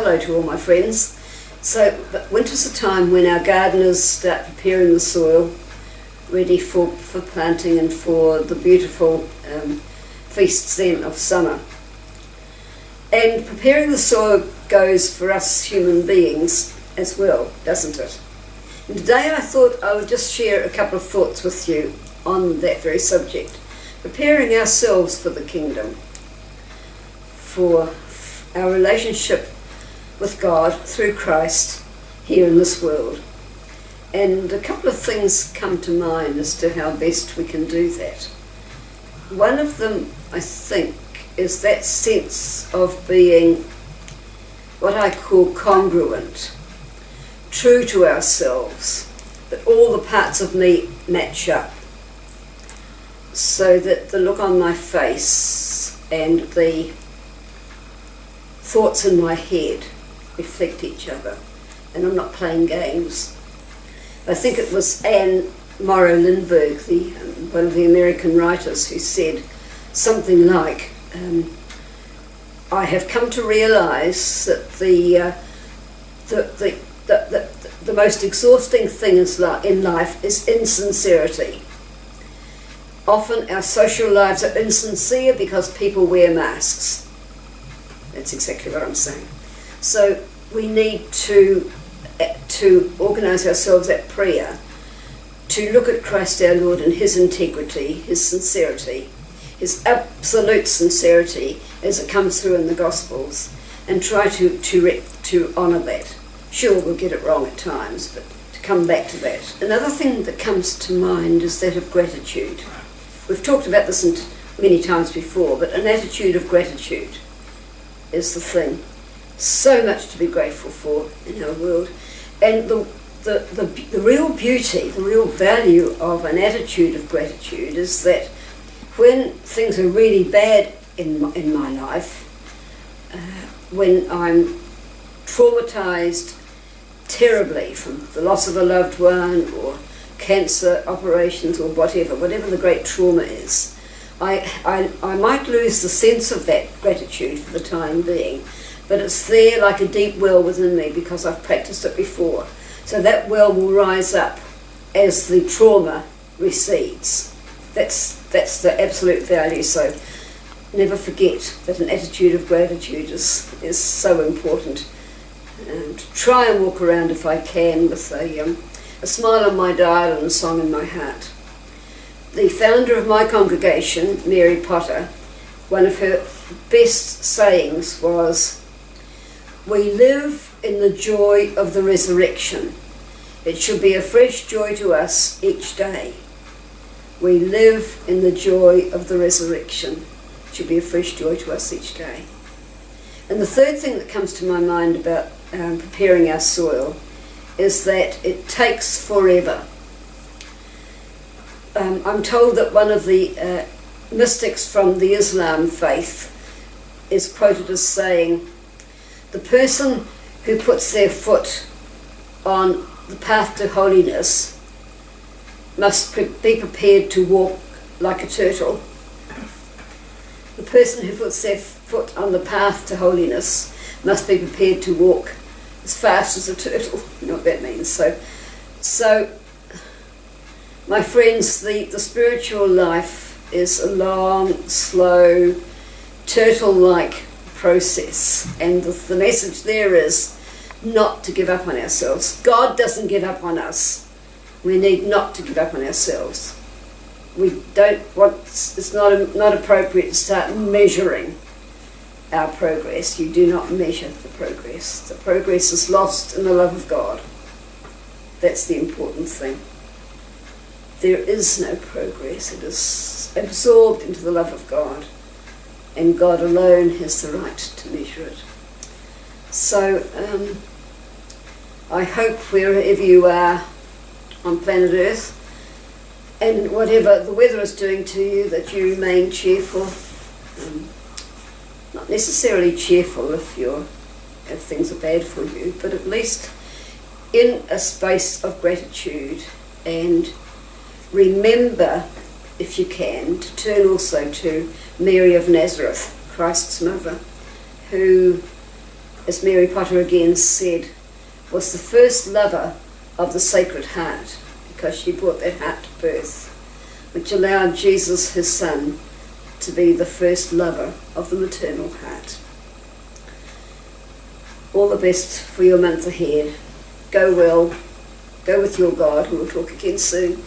hello to all my friends. So winter's a time when our gardeners start preparing the soil ready for planting and for the beautiful feasts then of summer. And preparing the soil goes for us human beings as well, doesn't it? And today I thought I would just share a couple of thoughts with you on that very subject. Preparing ourselves for the kingdom, for our relationship with God through Christ here in this world. And a couple of things come to mind as to how best we can do that. One of them, I think, is that sense of being what I call congruent, true to ourselves, that all the parts of me match up, so that the look on my face and the thoughts in my head reflect each other, and I'm not playing games. I think it was Anne Morrow Lindbergh, one of the American writers, who said something like, I have come to realise that the most exhausting thing in life is insincerity. Often our social lives are insincere because people wear masks. That's exactly what I'm saying. So we need to organise ourselves at prayer, to look at Christ our Lord and his integrity, his sincerity, his absolute sincerity as it comes through in the Gospels, and try to honour that. Sure, we'll get it wrong at times, but to come back to that. Another thing that comes to mind is that of gratitude. We've talked about this many times before, but an attitude of gratitude is the thing. So much to be grateful for in our world. And the real beauty, the real value of an attitude of gratitude is that when things are really bad in my life, when I'm traumatised terribly from the loss of a loved one or cancer operations or whatever the great trauma is, I might lose the sense of that gratitude for the time being, but it's there like a deep well within me because I've practiced it before. So that well will rise up as the trauma recedes. That's the absolute value. So never forget that an attitude of gratitude is so important. And try and walk around if I can with a smile on my dial and a song in my heart. The founder of my congregation, Mary Potter, one of her best sayings was, "We live in the joy of the resurrection. It should be a fresh joy to us each day." We live in the joy of the resurrection. It should be a fresh joy to us each day. And the third thing that comes to my mind about preparing our soil is that it takes forever. I'm told that one of the mystics from the Islam faith is quoted as saying, the person who puts their foot on the path to holiness must be prepared to walk like a turtle. The person who puts their foot on the path to holiness must be prepared to walk as fast as a turtle. You know what that means. So my friends, the spiritual life is a long, slow, turtle-like process, and the message there is not to give up on ourselves. God doesn't give up on us. We need not to give up on ourselves. We don't want, it's not appropriate to start measuring our progress. You do not measure the progress. The progress is lost in the love of God. That's the important thing. There is no progress. It is absorbed into the love of God, and God alone has the right to measure it. So I hope wherever you are on planet Earth, and whatever the weather is doing to you, that you remain cheerful. Not necessarily cheerful if things are bad for you, but at least in a space of gratitude. And remember, if you can, to turn also to Mary of Nazareth, Christ's mother, who as Mary Potter again said, was the first lover of the Sacred Heart, because she brought that heart to birth, which allowed Jesus, his son, to be the first lover of the maternal heart. All the best for your month ahead. Go well. Go with your God. We'll talk again soon.